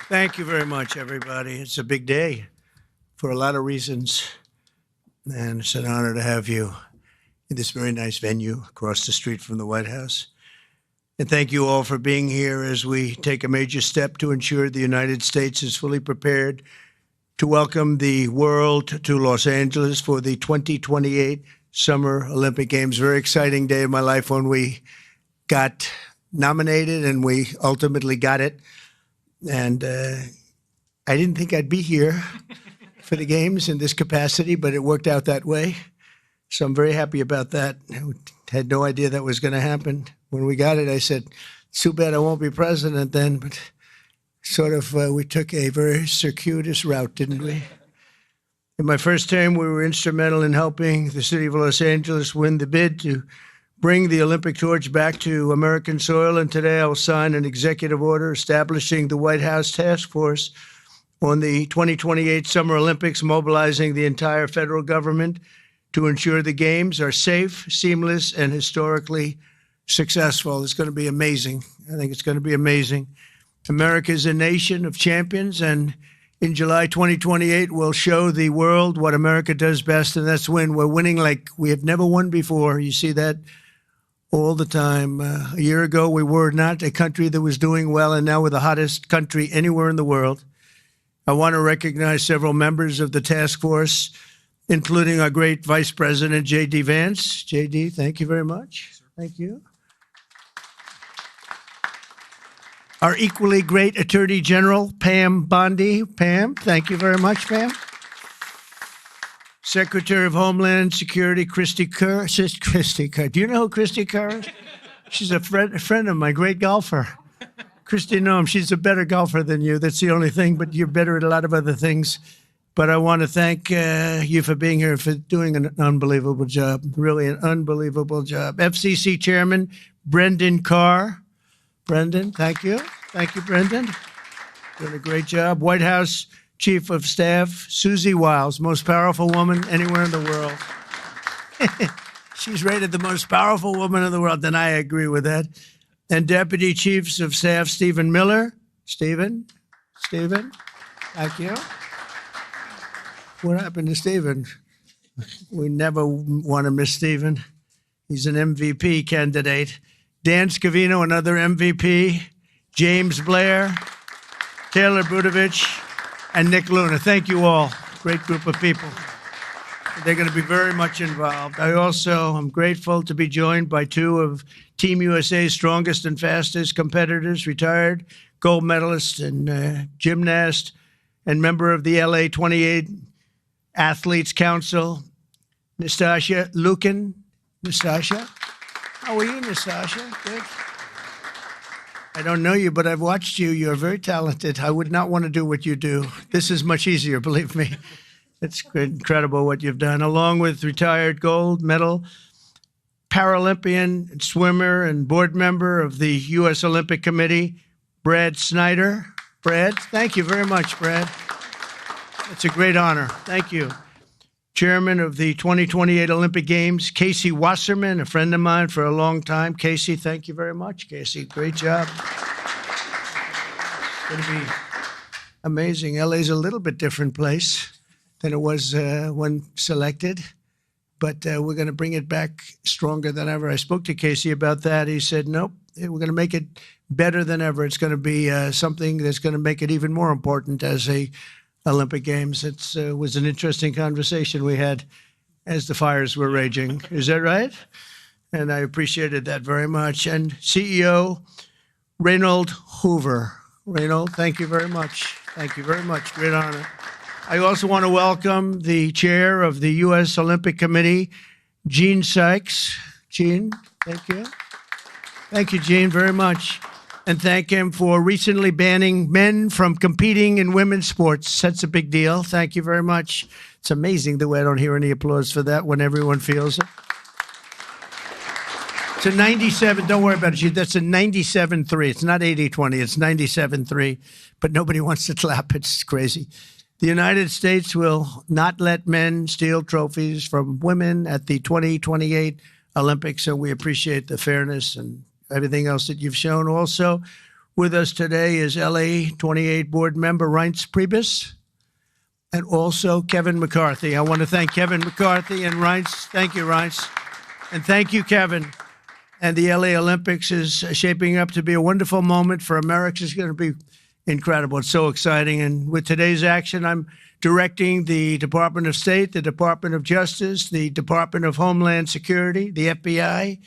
Thank you very much, everybody. It's a big day for a lot of reasons, and it's an honor to have you in this very nice venue across the street from the White House. And thank you all for being here as we take a major step to ensure the United States is fully prepared to welcome the world to Los Angeles for the 2028 Summer Olympic Games. Very exciting day of my life when we got nominated and we ultimately got it. And I didn't think I'd be here for the games in this capacity, but it worked out that way. So I'm very happy about that. I had no idea that was going to happen. When we got it, I said, it's too bad I won't be president then, but sort of we took a very circuitous route, didn't we? In my first term, we were instrumental in helping the city of Los Angeles win the bid to bring the Olympic torch back to American soil, and today I will sign an executive order establishing the White House Task Force on the 2028 Summer Olympics, mobilizing the entire federal government to ensure the Games are safe, seamless, and historically successful. It's going to be amazing. I think it's going to be amazing. America is a nation of champions, and in July 2028, we'll show the world what America does best, and that's win. We're winning like we have never won before. You see that all the time. A year ago, we were not a country that was doing well, and now we're the hottest country anywhere in the world. I want to recognize several members of the task force, including our great Vice President, J.D. Vance. J.D., thank you very much. Thank you. Our equally great Attorney General, Pam Bondi. Pam, thank you very much, Pam. Secretary of Homeland Security, Christy Kerr. Christy Kerr. Do you know who Christy Kerr is? She's a friend of mine, great golfer. Christy Noem, she's a better golfer than you. That's the only thing, but you're better at a lot of other things. But I want to thank you for being here, for doing an unbelievable job, really an unbelievable job. FCC Chairman, Brendan Carr. Brendan, thank you. Thank you, Brendan. Doing a great job. White House Chief of Staff, Susie Wiles, most powerful woman anywhere in the world. She's rated the most powerful woman in the world, and I agree with that. And Deputy Chiefs of Staff, Stephen Miller. Stephen, thank you. What happened to Stephen? We never want to miss Stephen. He's an MVP candidate. Dan Scavino, another MVP. James Blair, Taylor Budovich, and Nick Luna. Thank you all. Great group of people. They're going to be very much involved. I also am grateful to be joined by two of Team USA's strongest and fastest competitors, retired gold medalist and gymnast and member of the LA 28 Athletes Council, Nastasha Lukin. Nastasha, how are you, Nastasha? Good. I don't know you, but I've watched you. You're very talented. I would not want to do what you do. This is much easier, believe me. It's incredible what you've done, along with retired gold medal Paralympian swimmer and board member of the U.S. Olympic Committee, Brad Snyder. Brad, thank you very much, Brad. It's a great honor. Thank you. Chairman of the 2028 Olympic Games, Casey Wasserman, a friend of mine for a long time. Casey, thank you very much. Casey, great job. It's going to be amazing. LA's a little bit different place than it was when selected, but we're going to bring it back stronger than ever. I spoke to Casey about that. He said, nope, we're going to make it better than ever. It's going to be something that's going to make it even more important as a Olympic Games. It was an interesting conversation we had as the fires were raging. Is that right? And I appreciated that very much. And CEO Reynold Hoover. Reynold, thank you very much. Thank you very much. Great honor. I also want to welcome the chair of the U.S. Olympic Committee, Gene Sykes. Gene, thank you. Thank you, Gene, very much. And thank him for recently banning men from competing in women's sports. That's a big deal. Thank you very much. It's amazing the way I don't hear any applause for that when everyone feels it. It's a 97, don't worry about it. That's a 97-3. It's not 80-20, it's 97-3. But nobody wants to clap. It's crazy. The United States will not let men steal trophies from women at the 2028 Olympics, so we appreciate the fairness and everything else that you've shown. Also, With us today is LA 28 board member Reince Priebus and also Kevin McCarthy. I want to thank Kevin McCarthy and Reince. Thank you, Reince. And thank you, Kevin. And the LA Olympics is shaping up to be a wonderful moment for America. It's going to be incredible. It's so exciting. And with today's action, I'm directing the Department of State, the Department of Justice, the Department of Homeland Security, the FBI,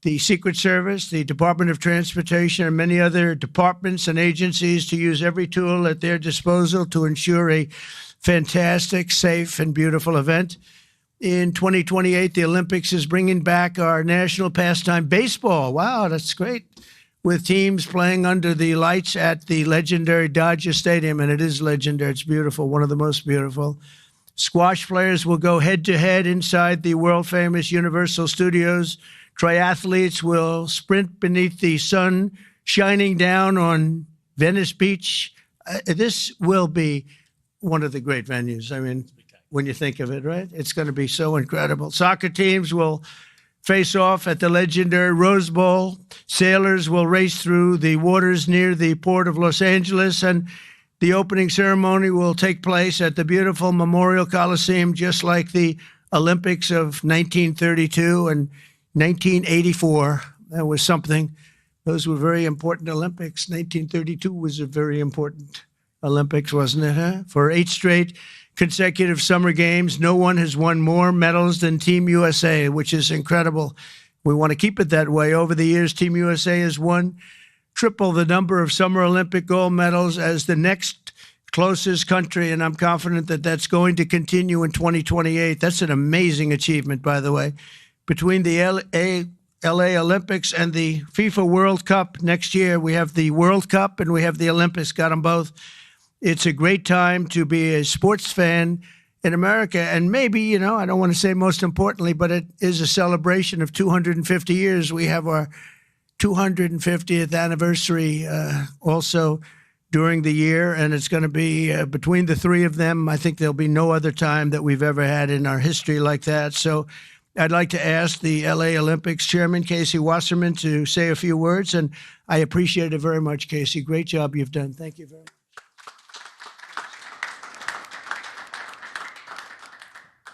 the Secret Service, the Department of Transportation, and many other departments and agencies to use every tool at their disposal to ensure a fantastic, safe, and beautiful event. In 2028, the Olympics is bringing back our national pastime, baseball. Wow, that's great. With teams playing under the lights at the legendary Dodger Stadium, and it is legendary. It's beautiful, one of the most beautiful. Squash players will go head-to-head inside the world-famous Universal Studios. Triathletes will sprint beneath the sun shining down on Venice Beach. This will be one of the great venues. I mean, when you think of it, right? It's going to be so incredible. Soccer teams will face off at the legendary Rose Bowl. Sailors will race through the waters near the port of Los Angeles, and the opening ceremony will take place at the beautiful Memorial Coliseum, just like the Olympics of 1932 and 1984. That was something. Those were very important Olympics. 1932 was a very important Olympics, wasn't it, huh? For 8 straight consecutive summer games, no one has won more medals than Team USA, which is incredible. We want to keep it that way. Over the years, Team USA has won triple the number of Summer Olympic gold medals as the next closest country, and I'm confident that that's going to continue in 2028. That's an amazing achievement, by the way. Between the LA Olympics and the FIFA World Cup next year, we have the World Cup and we have the Olympics, got them both. It's a great time to be a sports fan in America. And maybe, I don't want to say most importantly, but it is a celebration of 250 years. We have our 250th anniversary also during the year. And it's going to be between the three of them. I think there'll be no other time that we've ever had in our history like that. So I'd like to ask the LA Olympics Chairman, Casey Wasserman, to say a few words. And I appreciate it very much, Casey. Great job you've done. Thank you very much.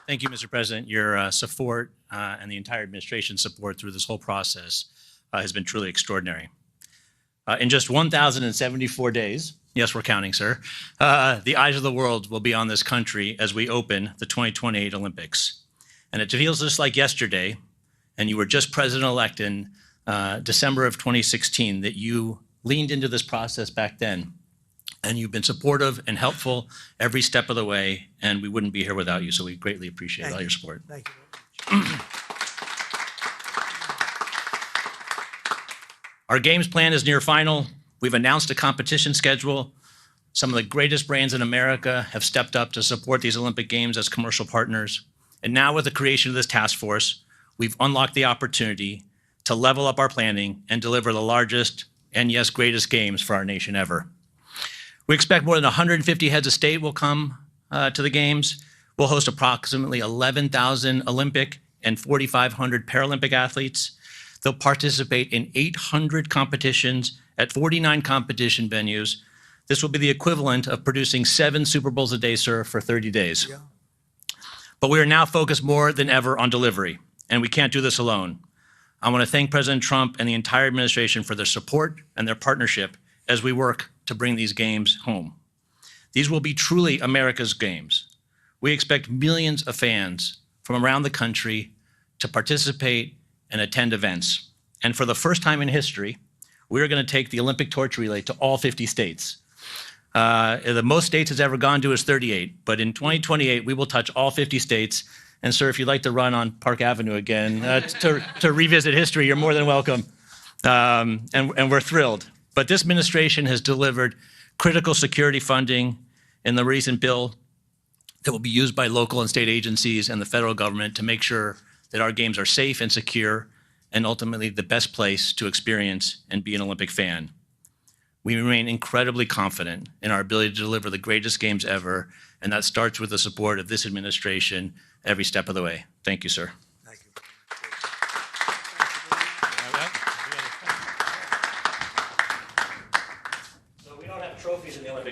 Thank you, Mr. President. Your support and the entire administration's support through this whole process has been truly extraordinary. In just 1,074 days, yes, we're counting, sir, the eyes of the world will be on this country as we open the 2028 Olympics. And it feels just like yesterday, and you were just president-elect in December of 2016, that you leaned into this process back then. And you've been supportive and helpful every step of the way, and we wouldn't be here without you, so we greatly appreciate all your support. Thank you very much. Our games plan is near final. We've announced a competition schedule. Some of the greatest brands in America have stepped up to support these Olympic Games as commercial partners. And now with the creation of this task force, we've unlocked the opportunity to level up our planning and deliver the largest and, yes, greatest games for our nation ever. We expect more than 150 heads of state will come to the Games. We'll host approximately 11,000 Olympic and 4,500 Paralympic athletes. They'll participate in 800 competitions at 49 competition venues. This will be the equivalent of producing 7 Super Bowls a day, sir, for 30 days. Yeah. But we are now focused more than ever on delivery, and we can't do this alone. I want to thank President Trump and the entire administration for their support and their partnership as we work to bring these games home. These will be truly America's games. We expect millions of fans from around the country to participate and attend events. And for the first time in history, we're going to take the Olympic torch relay to all 50 states. The most states it's ever gone to is 38, but in 2028, we will touch all 50 states. And sir, if you'd like to run on Park Avenue again to revisit history, you're more than welcome. And we're thrilled. But this administration has delivered critical security funding in the recent bill that will be used by local and state agencies and the federal government to make sure that our games are safe and secure and ultimately the best place to experience and be an Olympic fan. We remain incredibly confident in our ability to deliver the greatest games ever, and that starts with the support of this administration every step of the way. Thank you, sir. Thank you.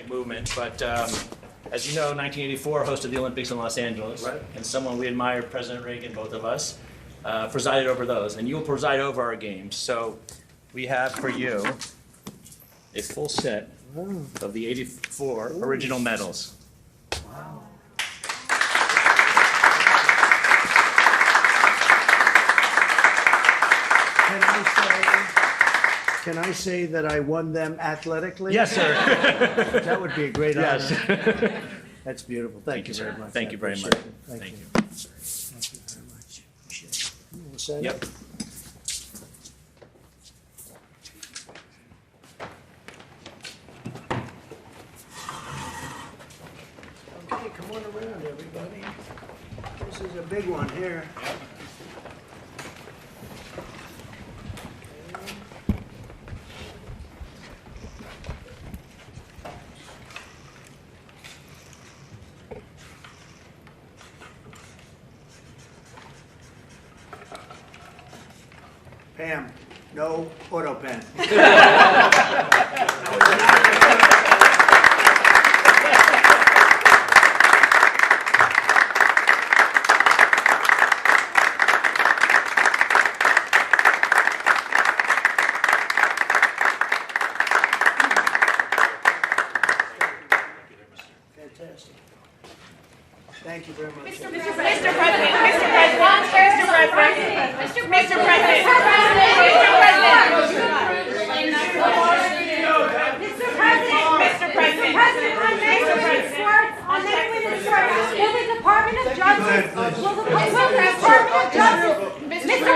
Olympic movement, but as you know, 1984 hosted the Olympics in Los Angeles, and someone we admire, President Reagan, both of us, presided over those, and you will preside over our games. So we have for you a full set of the 84 original medals. Can I say that I won them athletically? Yes, sir. That would be a great Yes. honor. That's beautiful. Thank you sir. very much. Thank I you very appreciate much. it. Thank Thank you. you. Thank you very much. Appreciate it. You wanna sign Yep. it? Okay, come on around, everybody. This is a big one here. Pam, no auto pen. Fantastic. Thank you very much. Mr. President, Mr. President, Mr. President, Mr. President, Mr.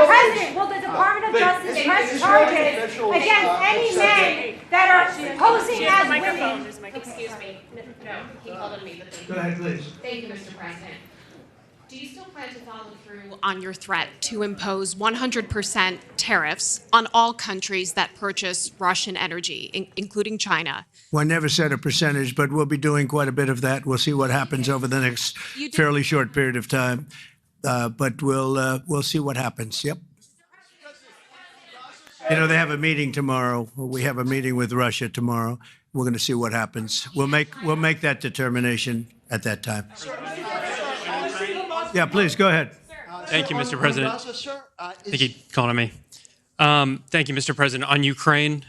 President, Will the Department of Justice press charges against any men that are posing as women? Excuse me. No, he called on me, but thank Go you. ahead, please. Thank you, Mr. President. Do you still plan to follow through on your threat to impose 100% tariffs on all countries that purchase Russian energy, including China? Well, I never said a percentage, but we'll be doing quite a bit of that. We'll see what happens over the next You did- fairly short period of time. But we'll see what happens. Yep. You know, they have a meeting tomorrow. We have a meeting with Russia tomorrow. We're going to see what happens. We'll make that determination at that time. Yeah, please go ahead. Thank you, Mr. President. Thank you for calling on me. Thank you, Mr. President. On Ukraine,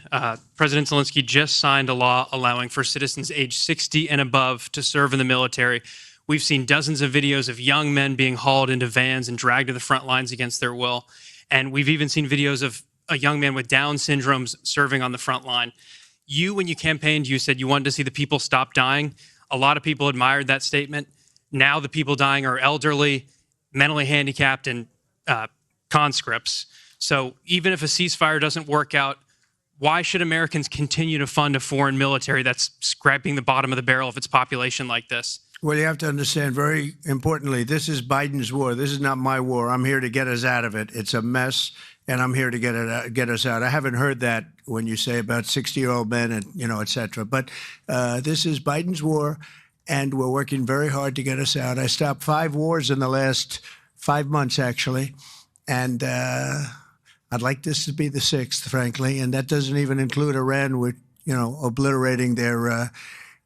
President Zelensky just signed a law allowing for citizens age 60 and above to serve in the military. We've seen dozens of videos of young men being hauled into vans and dragged to the front lines against their will. And we've even seen videos of a young man with Down syndrome serving on the front line. You, when you campaigned, you said you wanted to see the people stop dying. A lot of people admired that statement. Now the people dying are elderly, mentally handicapped, and conscripts. So even if a ceasefire doesn't work out, why should Americans continue to fund a foreign military that's scraping the bottom of the barrel of its population like this? Well, you have to understand very importantly, this is Biden's war. This is not my war. I'm here to get us out of it. It's a mess, and I'm here to get us out. I haven't heard that when you say about 60-year-old men and, et cetera. But this is Biden's war, and we're working very hard to get us out. I stopped 5 wars in the last 5 months, actually, and I'd like this to be the 6th, frankly, and that doesn't even include Iran, with obliterating their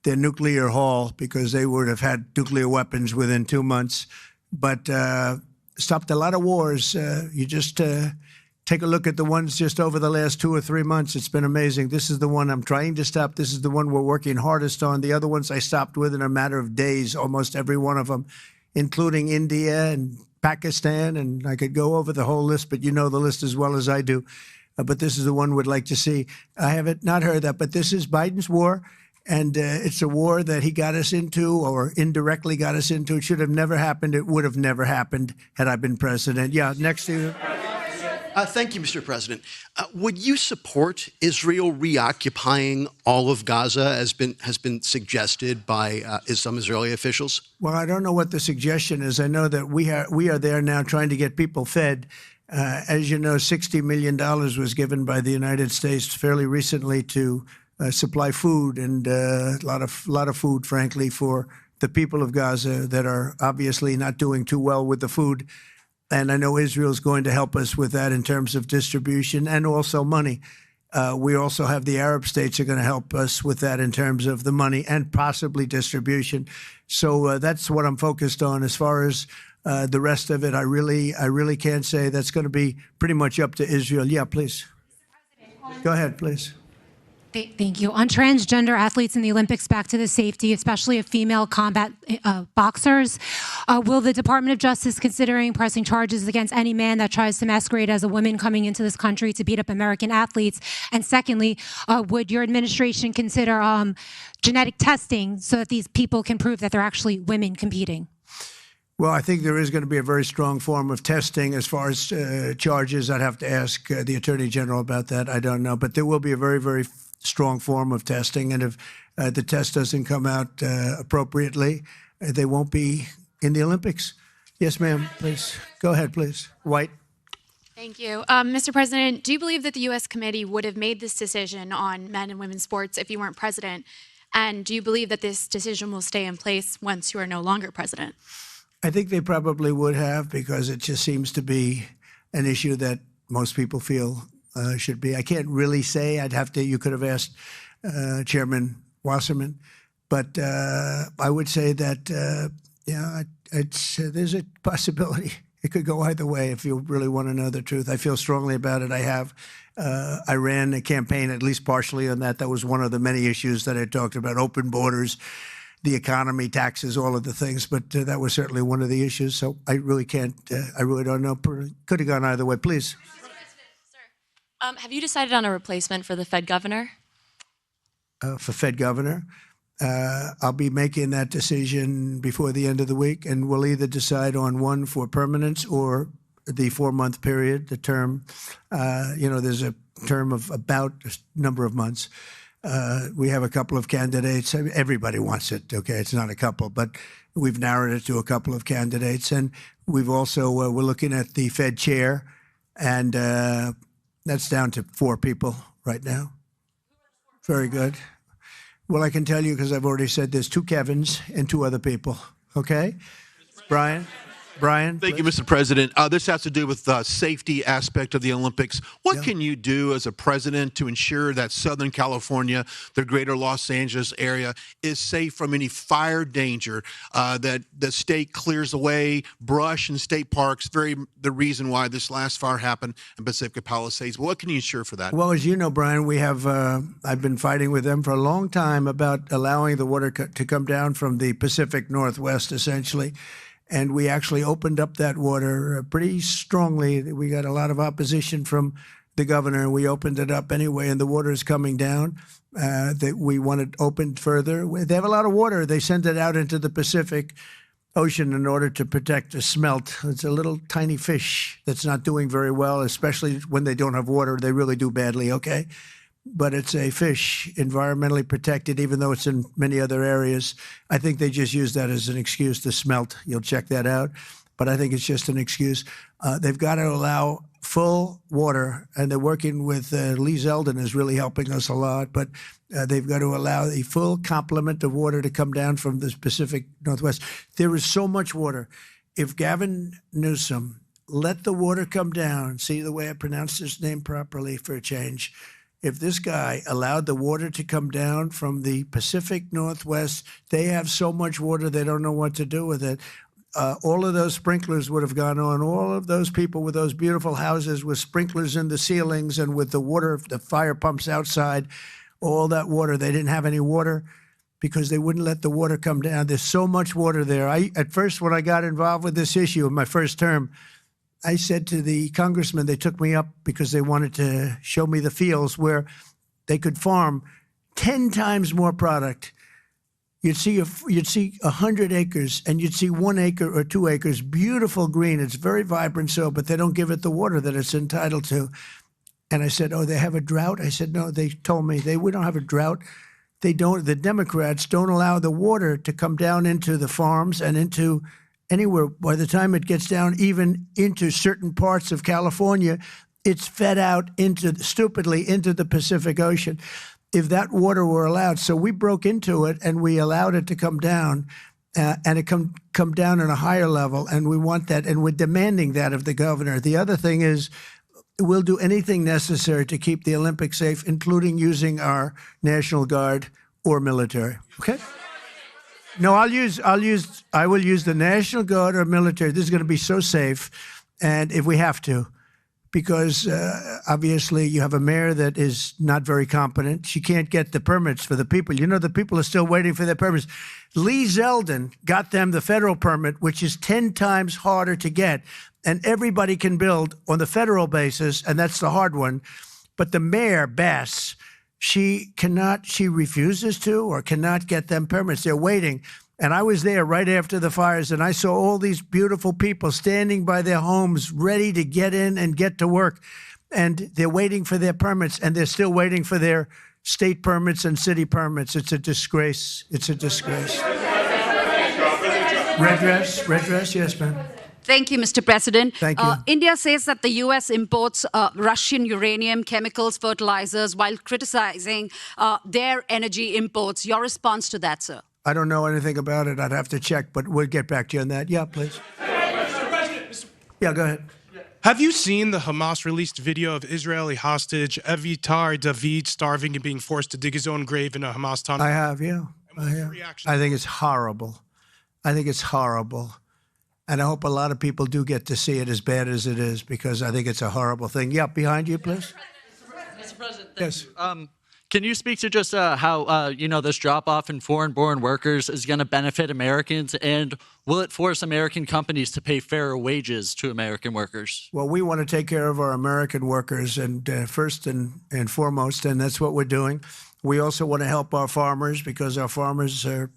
nuclear haul, because they would have had nuclear weapons within 2 months. But stopped a lot of wars. You just take a look at the ones just over the last 2 or 3 months. It's been amazing. This is the one I'm trying to stop. This is the one we're working hardest on. The other ones I stopped within a matter of days, almost every one of them, including India and Pakistan. And I could go over the whole list, but you know the list as well as I do. But this is the one we'd like to see. I haven't not heard that, but this is Biden's war. And it's a war that he got us into, or indirectly got us into. It should have never happened. It would have never happened had I been president. Yeah, next to you. Thank you, Mr. President. Would you support Israel reoccupying all of Gaza, as has been suggested by some Israeli officials? Well, I don't know what the suggestion is. I know that we are there now trying to get people fed. As you know, $60 million was given by the United States fairly recently to supply food, and a lot of food, frankly, for the people of Gaza that are obviously not doing too well with the food. And I know Israel's going to help us with that in terms of distribution and also money. We also have the Arab states are going to help us with that in terms of the money and possibly distribution. So that's what I'm focused on. As far as the rest of it, I really can't say. That's going to be pretty much up to Israel. Yeah, please. Go ahead, please. Thank you. On transgender athletes in the Olympics, back to the safety, especially of female combat boxers, will the Department of Justice considering pressing charges against any man that tries to masquerade as a woman coming into this country to beat up American athletes? And secondly, would your administration consider genetic testing so that these people can prove that they're actually women competing? Well, I think there is going to be a very strong form of testing. As far as charges, I'd have to ask the Attorney General about that. I don't know. But there will be a very, very strong form of testing. And if the test doesn't come out appropriately, they won't be in the Olympics. Yes, ma'am, please. Go ahead, please. White. Thank you. Mr. President, do you believe that the U.S. committee would have made this decision on men and women's sports if you weren't president? And do you believe that this decision will stay in place once you are no longer president? I think they probably would have, because it just seems to be an issue that most people feel should be. I can't really say. You could have asked Chairman Wasserman. But I would say that, there's a possibility. It could go either way if you really want to know the truth. I feel strongly about it. I ran a campaign, at least partially on that. That was one of the many issues that I talked about: open borders, the economy, taxes, all of the things. But that was certainly one of the issues. So I really can't, I really don't know. Could have gone either way. Please. Have you decided on a replacement for the Fed governor? For Fed governor, I'll be making that decision before the end of the week, and we'll either decide on one for permanence or the 4-month period, the term. There's a term of about a number of months. We have a couple of candidates. Everybody wants it, okay? It's not a couple, but we've narrowed it to a couple of candidates. And we've also, we're looking at the Fed chair, and that's down to 4 people right now. Very good. Well, I can tell you, because I've already said there's 2 Kevins and 2 other people, okay? Brian? Thank you, Mr. President. This has to do with the safety aspect of the Olympics. What can you do as a president to ensure that Southern California, the greater Los Angeles area, is safe from any fire danger, that the state clears away brush in state parks, the reason why this last fire happened in Pacific Palisades? What can you ensure for that? Well, as you know, Brian, we have, I've been fighting with them for a long time about allowing the water to come down from the Pacific Northwest, essentially. And we actually opened up that water pretty strongly. We got a lot of opposition from the governor, and we opened it up anyway, and the water is coming down. That we want it opened further. They have a lot of water. They send it out into the Pacific Ocean in order to protect the smelt. It's a little tiny fish that's not doing very well, especially when they don't have water. They really do badly, okay? But it's a fish, environmentally protected, even though it's in many other areas. I think they just use that as an excuse to smelt. You'll check that out. But I think it's just an excuse. They've got to allow full water, and they're working with Lee Zeldin is really helping us a lot. But they've got to allow the full complement of water to come down from the Pacific Northwest. There is so much water. If Gavin Newsom let the water come down, see the way I pronounced his name properly for a change, if this guy allowed the water to come down from the Pacific Northwest, they have so much water they don't know what to do with it. All of those sprinklers would have gone on. All of those people with those beautiful houses with sprinklers in the ceilings and with the water, the fire pumps outside, all that water, they didn't have any water because they wouldn't let the water come down. There's so much water there. At first, when I got involved with this issue in my first term, I said to the congressman, they took me up because they wanted to show me the fields where they could farm 10 times more product. You'd see 100 acres, and you'd see 1 acre or 2 acres, beautiful green. It's very vibrant soil, but they don't give it the water that it's entitled to. And I said, oh, they have a drought? I said, no, they told me we don't have a drought. They don't. The Democrats don't allow the water to come down into the farms and into anywhere. By the time it gets down even into certain parts of California, it's fed out stupidly into the Pacific Ocean. If that water were allowed, so we broke into it and we allowed it to come down, and it come down at a higher level, and we want that, and we're demanding that of the governor. The other thing is, we'll do anything necessary to keep the Olympics safe, including using our National Guard or military. Okay? No, I will use the National Guard or military. This is going to be so safe, and if we have to, because obviously you have a mayor that is not very competent. She can't get the permits for the people. You know, the people are still waiting for their permits. Lee Zeldin got them the federal permit, which is 10 times harder to get, and everybody can build on the federal basis, and that's the hard one. But the mayor, Bass, she refuses to or cannot get them permits. They're waiting. And I was there right after the fires, and I saw all these beautiful people standing by their homes, ready to get in and get to work. And they're waiting for their permits, and they're still waiting for their state permits and city permits. It's a disgrace. It's a disgrace. Redress, yes, ma'am. Thank you, Mr. President. Thank you. India says that the U.S. imports Russian uranium, chemicals, fertilizers, while criticizing their energy imports. Your response to that, sir? I don't know anything about it. I'd have to check, but we'll get back to you on that. Yeah, please. Mr. President, Yeah, go ahead. have you seen the Hamas released video of Israeli hostage Avitar David starving and being forced to dig his own grave in a Hamas tunnel? I have, yeah. I have. reaction? I think it's horrible. I think it's horrible. And I hope a lot of people do get to see it, as bad as it is, because I think it's a horrible thing. Yeah, behind you, please. Mr. President, Yes. can you speak to just how this drop-off in foreign-born workers is going to benefit Americans, and will it force American companies to pay fairer wages to American workers? Well, we want to take care of our American workers, and first and foremost, and that's what we're doing. We also want to help our farmers, because our farmers are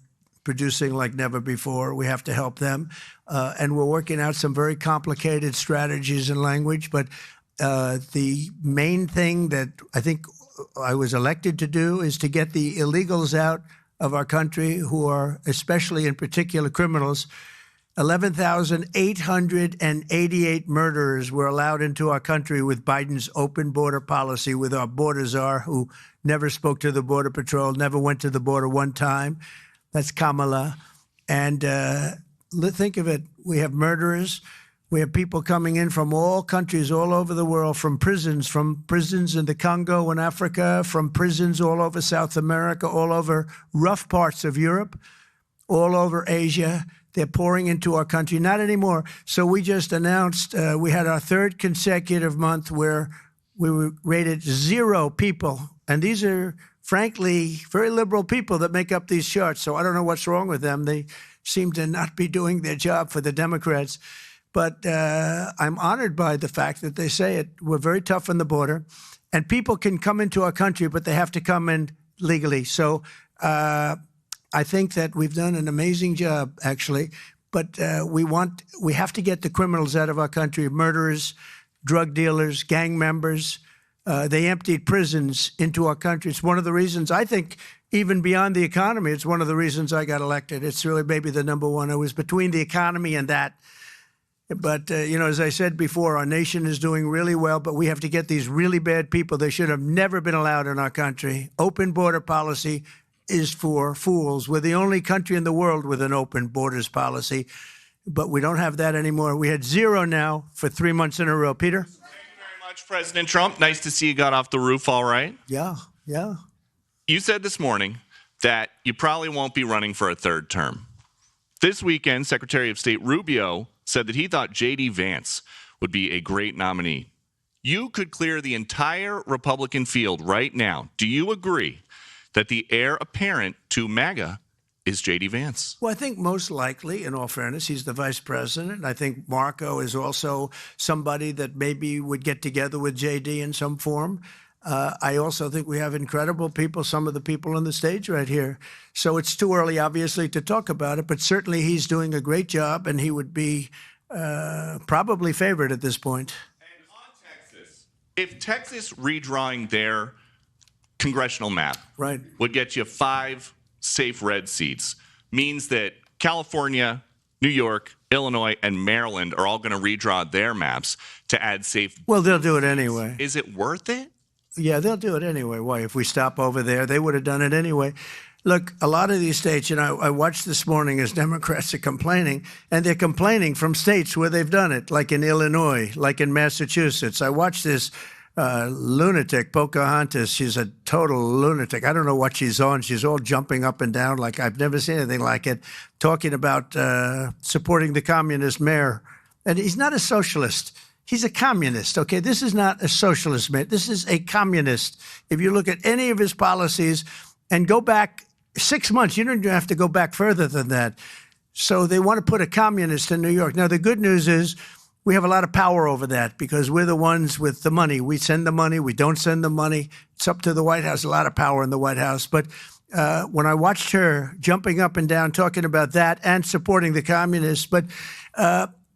producing like never before. We have to help them. And we're working out some very complicated strategies and language. But the main thing that I think I was elected to do is to get the illegals out of our country, who are especially in particular criminals. 11,888 murderers were allowed into our country with Biden's open border policy, with our border czar, who never spoke to the Border Patrol, never went to the border one time. That's Kamala. And think of it. We have murderers. We have people coming in from all countries all over the world, from prisons in the Congo and Africa, from prisons all over South America, all over rough parts of Europe, all over Asia. They're pouring into our country. Not anymore. So we just announced we had our third consecutive month where we were rated 0 people. And these are, frankly, very liberal people that make up these charts. So I don't know what's wrong with them. They seem to not be doing their job for the Democrats. But I'm honored by the fact that they say it. We're very tough on the border. And people can come into our country, but they have to come in legally. So I think that we've done an amazing job, actually. But we have to get the criminals out of our country, murderers, drug dealers, gang members. They emptied prisons into our country. It's one of the reasons, I think, even beyond the economy, it's one of the reasons I got elected. It's really maybe the number one. It was between the economy and that. But, as I said before, our nation is doing really well, but we have to get these really bad people. They should have never been allowed in our country. Open border policy is for fools. We're the only country in the world with an open borders policy, but we don't have that anymore. We had 0 now for 3 months in a row. Peter? Thank you very much, President Trump. Nice to see you got off the roof all right. Yeah. You said this morning that you probably won't be running for a third term. This weekend, Secretary of State Rubio said that he thought J.D. Vance would be a great nominee. You could clear the entire Republican field right now. Do you agree that the heir apparent to MAGA is J.D. Vance? Well, I think most likely, in all fairness, he's the vice president. I think Marco is also somebody that maybe would get together with J.D. in some form. I also think we have incredible people, some of the people on the stage right here. So it's too early, obviously, to talk about it, but certainly he's doing a great job, and he would be probably favored at this point. And on Texas, if Texas redrawing their congressional map would get you 5 safe red seats, means that California, New York, Illinois, and Maryland are all going to redraw their maps to add safe. Well, they'll do it anyway. Is it worth it? Yeah, they'll do it anyway. Why? If we stop over there, they would have done it anyway. Look, a lot of these states, I watched this morning as Democrats are complaining, and they're complaining from states where they've done it, like in Illinois, like in Massachusetts. I watched this lunatic, Pocahontas. She's a total lunatic. I don't know what she's on. She's all jumping up and down like I've never seen anything like it, talking about supporting the communist mayor. And he's not a socialist. He's a communist, okay? This is not a socialist mayor. This is a communist. If you look at any of his policies and go back 6 months, you don't even have to go back further than that. So they want to put a communist in New York. Now, the good news is we have a lot of power over that because we're the ones with the money. We send the money. We don't send the money. It's up to the White House, a lot of power in the White House. But when I watched her jumping up and down, talking about that and supporting the communists, but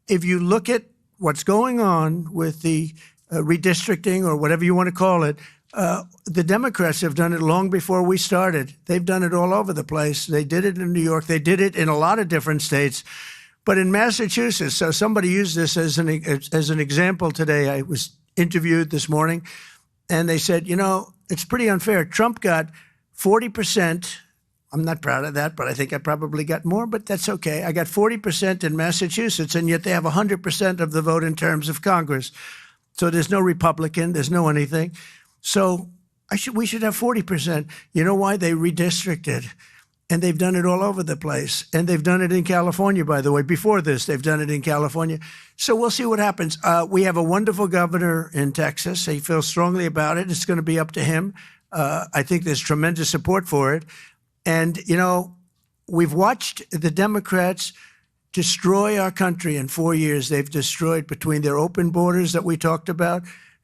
if you look at what's going on with the redistricting or whatever you want to call it, the Democrats have done it long before we started. They've done it all over the place. They did it in New York. They did it in a lot of different states. But in Massachusetts, so somebody used this as an example today. I was interviewed this morning, and they said, it's pretty unfair. Trump got 40%. I'm not proud of that, but I think I probably got more, but that's okay. I got 40% in Massachusetts, and yet they have 100% of the vote in terms of Congress. So there's no Republican, there's no anything. So we should have 40%. You know why? They redistricted, and they've done it all over the place. And they've done it in California, by the way. Before this, they've done it in California. So we'll see what happens. We have a wonderful governor in Texas. He feels strongly about it. It's going to be up to him. I think there's tremendous support for it. And, we've watched the Democrats destroy our country in 4 years. They've destroyed, between their open borders that we talked about,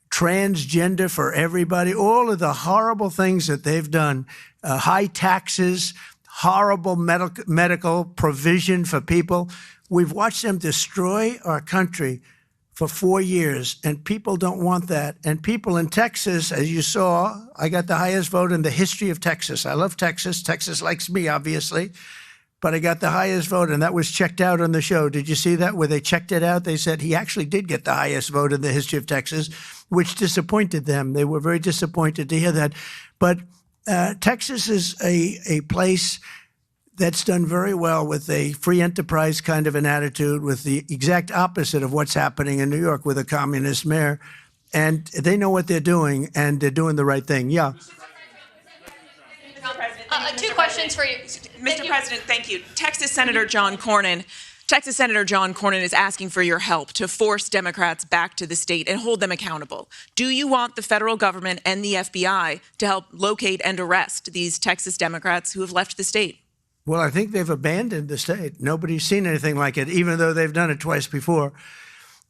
transgender for everybody, all of the horrible things that they've done, high taxes, horrible medical provision for people. We've watched them destroy our country for 4 years, and people don't want that. And people in Texas, as you saw, I got the highest vote in the history of Texas. I love Texas. Texas likes me, obviously. But I got the highest vote, and that was checked out on the show. Did you see that? Where they checked it out, they said he actually did get the highest vote in the history of Texas, which disappointed them. They were very disappointed to hear that. But Texas is a place that's done very well with a free enterprise kind of an attitude, with the exact opposite of what's happening in New York with a communist mayor. And they know what they're doing, and they're doing the right thing. Yeah. Two questions for you. Mr. President, thank you. Texas Senator John Cornyn is asking for your help to force Democrats back to the state and hold them accountable. Do you want the federal government and the FBI to help locate and arrest these Texas Democrats who have left the state? Well, I think they've abandoned the state. Nobody's seen anything like it, even though they've done it twice before.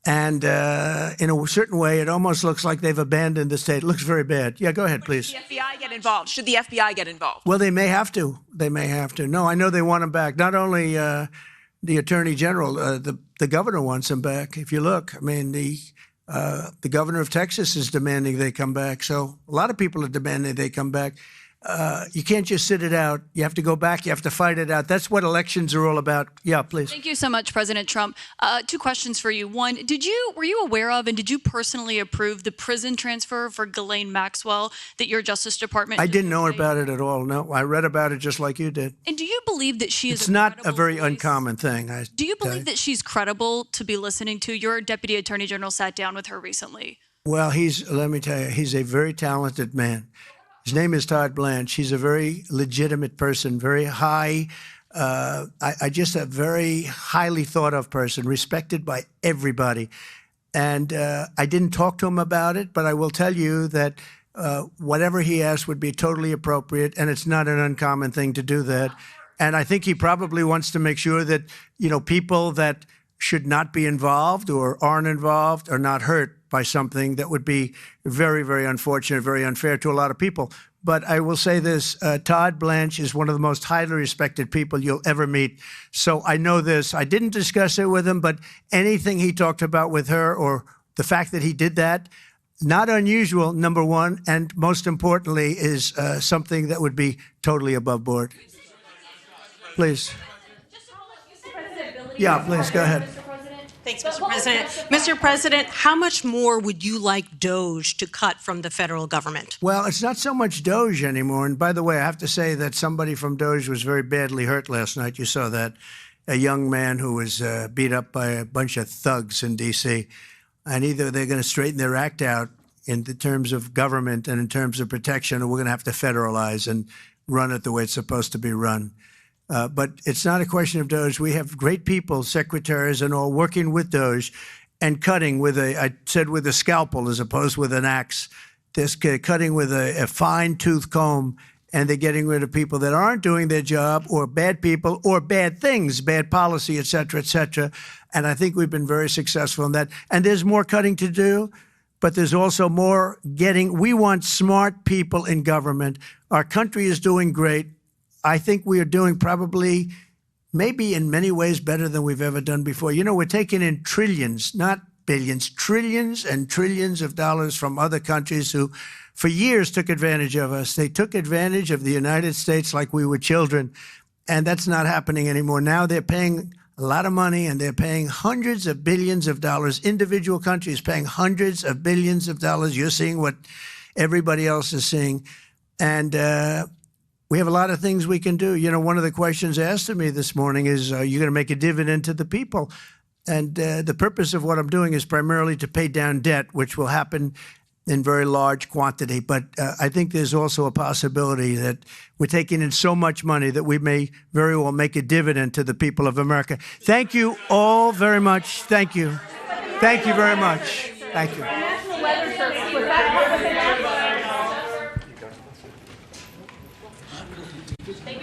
And in a certain way, it almost looks like they've abandoned the state. It looks very bad. Yeah, go ahead, please. Should the FBI get involved? Should the FBI get involved? Well, they may have to. They may have to. No, I know they want them back. Not only the Attorney General, the governor wants them back. If you look, I mean, the governor of Texas is demanding they come back. So a lot of people are demanding they come back. You can't just sit it out. You have to go back. You have to fight it out. That's what elections are all about. Yeah, please. Thank you so much, President Trump. Two questions for you. One, were you aware of and did you personally approve the prison transfer for Ghislaine Maxwell that your Justice Department? I didn't know about it at all. No, I read about it just like you did. And do you believe that she is? It's not a very uncommon thing. Do you believe that she's credible to be listening to? Your Deputy Attorney General sat down with her recently. Well, let me tell you, he's a very talented man. His name is Todd Blanche. He's a very legitimate person, very high, I just a very highly thought of person, respected by everybody. And I didn't talk to him about it, but I will tell you that whatever he asked would be totally appropriate, and it's not an uncommon thing to do that. And I think he probably wants to make sure that, people that should not be involved or aren't involved are not hurt by something that would be very, very unfortunate, very unfair to a lot of people. But I will say this, Todd Blanche is one of the most highly respected people you'll ever meet. So I know this. I didn't discuss it with him, but anything he talked about with her or the fact that he did that, not unusual, number one, and most importantly is something that would be totally above board. Please. Yeah, please, go ahead. Thanks, Mr. President. Mr. President, how much more would you like DOGE to cut from the federal government? Well, it's not so much DOGE anymore. And by the way, I have to say that somebody from DOGE was very badly hurt last night. You saw that. A young man who was beat up by a bunch of thugs in D.C. And either they're going to straighten their act out in the terms of government and in terms of protection, or we're going to have to federalize and run it the way it's supposed to be run. But it's not a question of DOGE. We have great people, secretaries and all, working with DOGE and cutting with I said with a scalpel as opposed with an axe. They're cutting with a fine-tooth comb, and they're getting rid of people that aren't doing their job, or bad people, or bad things, bad policy, et cetera, et cetera. And I think we've been very successful in that. And there's more cutting to do, but there's also more getting. We want smart people in government. Our country is doing great. I think we are doing probably, maybe in many ways, better than we've ever done before. You know, we're taking in trillions, not billions, trillions and trillions of dollars from other countries who, for years, took advantage of us. They took advantage of the United States like we were children, and that's not happening anymore. Now they're paying a lot of money, and they're paying hundreds of billions of dollars. Individual countries paying hundreds of billions of dollars. You're seeing what everybody else is seeing. And we have a lot of things we can do. You know, one of the questions asked of me this morning is, are you going to make a dividend to the people? And the purpose of what I'm doing is primarily to pay down debt, which will happen in very large quantity. But I think there's also a possibility that we're taking in so much money that we may very well make a dividend to the people of America. Thank you all very much. Thank you. Thank you very much. Thank you. Thank